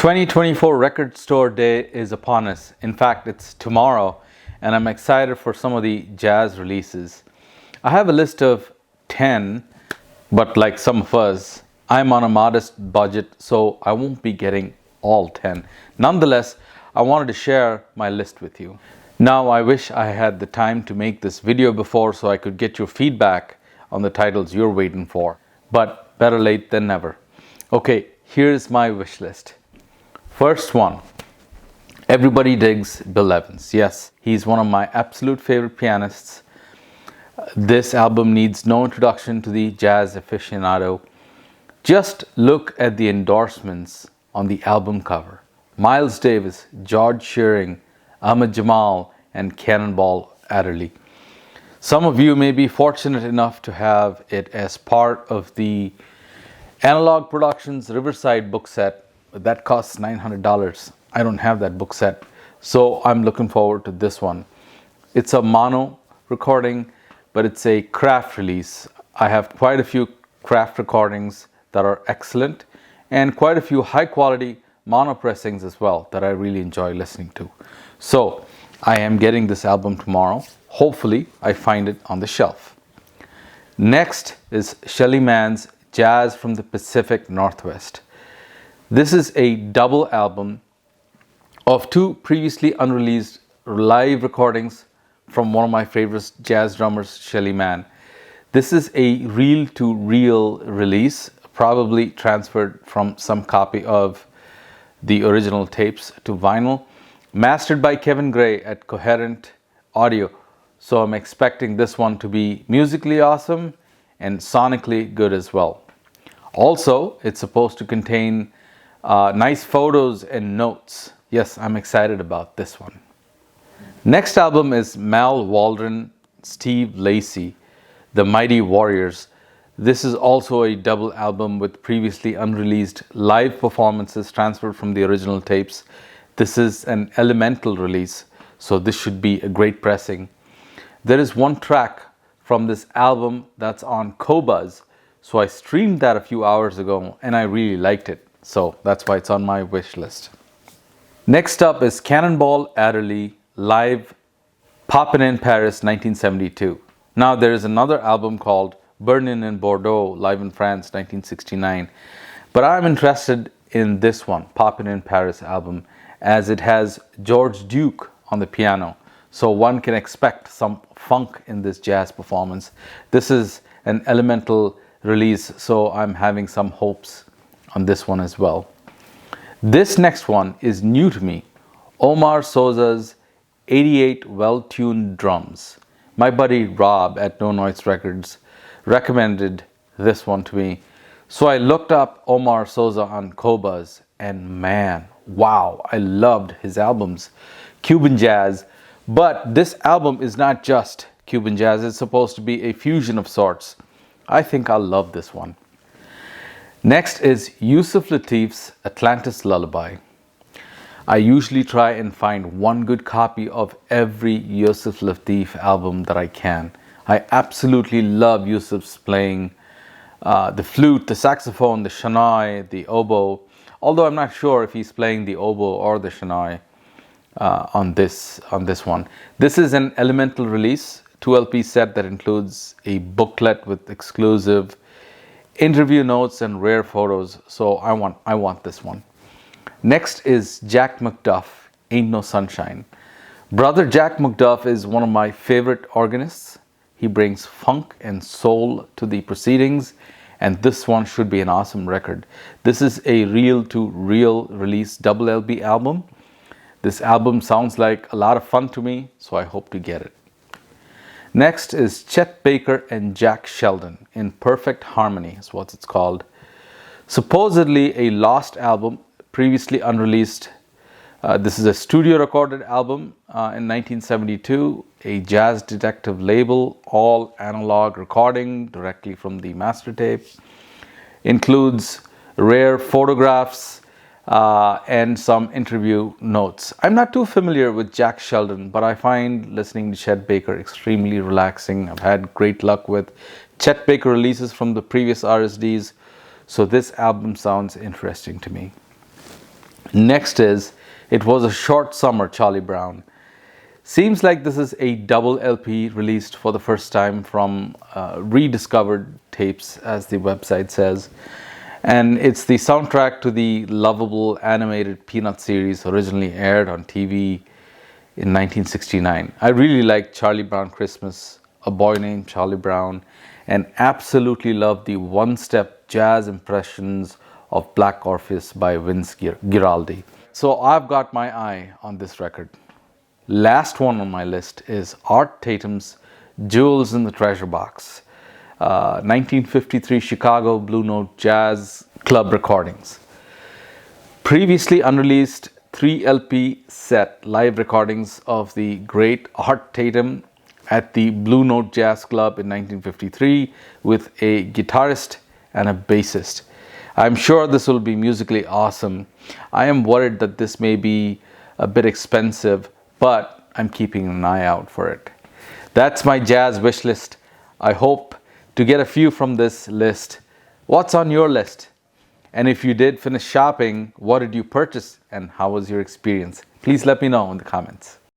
2024 Record Store Day is upon us. In fact, it's tomorrow, and I'm excited for some of the jazz releases. I have a list of 10, but like some of us, I'm on a modest budget, so I won't be getting all 10. Nonetheless, I wanted to share my list with you. Now, I wish I had the time to make this video before so I could get your feedback on the titles you're waiting for, but better late than never. Okay, here's my wish list. First one, everybody digs Bill Evans. Yes, he's one of my absolute favorite pianists. This album needs no introduction to the jazz aficionado. Just look at the endorsements on the album cover. Miles Davis, George Shearing, Ahmad Jamal, and Cannonball Adderley. Some of you may be fortunate enough to have it as part of the Analog Productions Riverside book set. That costs $900. I don't have that book set, so I'm looking forward to this one. It's a mono recording, but it's a craft release. I have quite a few craft recordings that are excellent and quite a few high quality mono pressings as well that I really enjoy listening to. So I am getting this album tomorrow. Hopefully I find it on the shelf. Next is Shelly Mann's Jazz from the Pacific Northwest. This is a double album of two previously unreleased live recordings from one of my favorite jazz drummers, Shelly Mann. This is a reel-to-reel release, probably transferred from some copy of the original tapes to vinyl, mastered by Kevin Gray at Coherent Audio. So I'm expecting this one to be musically awesome and sonically good as well. Also, it's supposed to contain nice photos and notes. Yes, I'm excited about this one. Next album is Mal Waldron, Steve Lacy, The Mighty Warriors. This is also a double album with previously unreleased live performances transferred from the original tapes. This is an elemental release, so this should be a great pressing. There is one track from this album that's on Qobuz, so I streamed that a few hours ago and I really liked it. So that's why it's on my wish list. Next up is Cannonball Adderley live Poppin' in Paris 1972. Now there is another album called Burnin' in Bordeaux live in France 1969. But I'm interested in this one, Poppin' in Paris album, as it has George Duke on the piano. So one can expect some funk in this jazz performance. This is an elemental release, so I'm having some hopes on this one as well. This next one is new to me. Omar Souza's 88 well-tuned drums. My buddy Rob at No Noise Records recommended this one to me. So I looked up Omar Souza on Qobuz and man, wow, I loved his albums. Cuban jazz, but this album is not just Cuban jazz, it's supposed to be a fusion of sorts. I think I'll love this one. Next is Yusef Lateef's Atlantis Lullaby. I usually try and find one good copy of every Yusef Lateef album that I can. I absolutely love Yusef's playing the flute, the saxophone, the shehnai, the oboe, although I'm not sure if he's playing the oboe or the shehnai on this one. This is an elemental release, 2 LP set that includes a booklet with exclusive interview notes and rare photos, so I want this one. Next is Jack McDuff, Ain't No Sunshine. Brother Jack McDuff is one of my favorite organists. He brings funk and soul to the proceedings, and this one should be an awesome record. This is a reel-to-reel release double LP album. This album sounds like a lot of fun to me, so I hope to get it. Next is Chet Baker and Jack Sheldon in Perfect Harmony is what it's called. Supposedly a lost album, previously unreleased. This is a studio recorded album in 1972, a Jazz Detective label, all analog recording directly from the master tape. Includes rare photographs and some interview notes. I'm not too familiar with Jack Sheldon, but I find listening to Chet Baker extremely relaxing. I've had great luck with Chet Baker releases from the previous RSDs, so this album sounds interesting to me. Next is It Was a Short Summer, Charlie Brown. Seems like this is a double LP released for the first time from rediscovered tapes, as the website says. And it's the soundtrack to the lovable animated Peanut series originally aired on TV in 1969. I really like Charlie Brown Christmas, A Boy Named Charlie Brown, and absolutely love the one-step jazz impressions of Black Orpheus by Vince Guaraldi. So I've got my eye on this record. Last one on my list is Art Tatum's Jewels in the Treasure Box, 1953 Chicago Blue Note Jazz Club recordings. Previously unreleased 3 LP set live recordings of the great Art Tatum at the Blue Note Jazz Club in 1953 with a guitarist and a bassist. I'm sure this will be musically awesome. I am worried that this may be a bit expensive, but I'm keeping an eye out for it. That's my jazz wish list. I hope to get a few from this list. What's on your list? And if you did finish shopping, what did you purchase and how was your experience? Please let me know in the comments.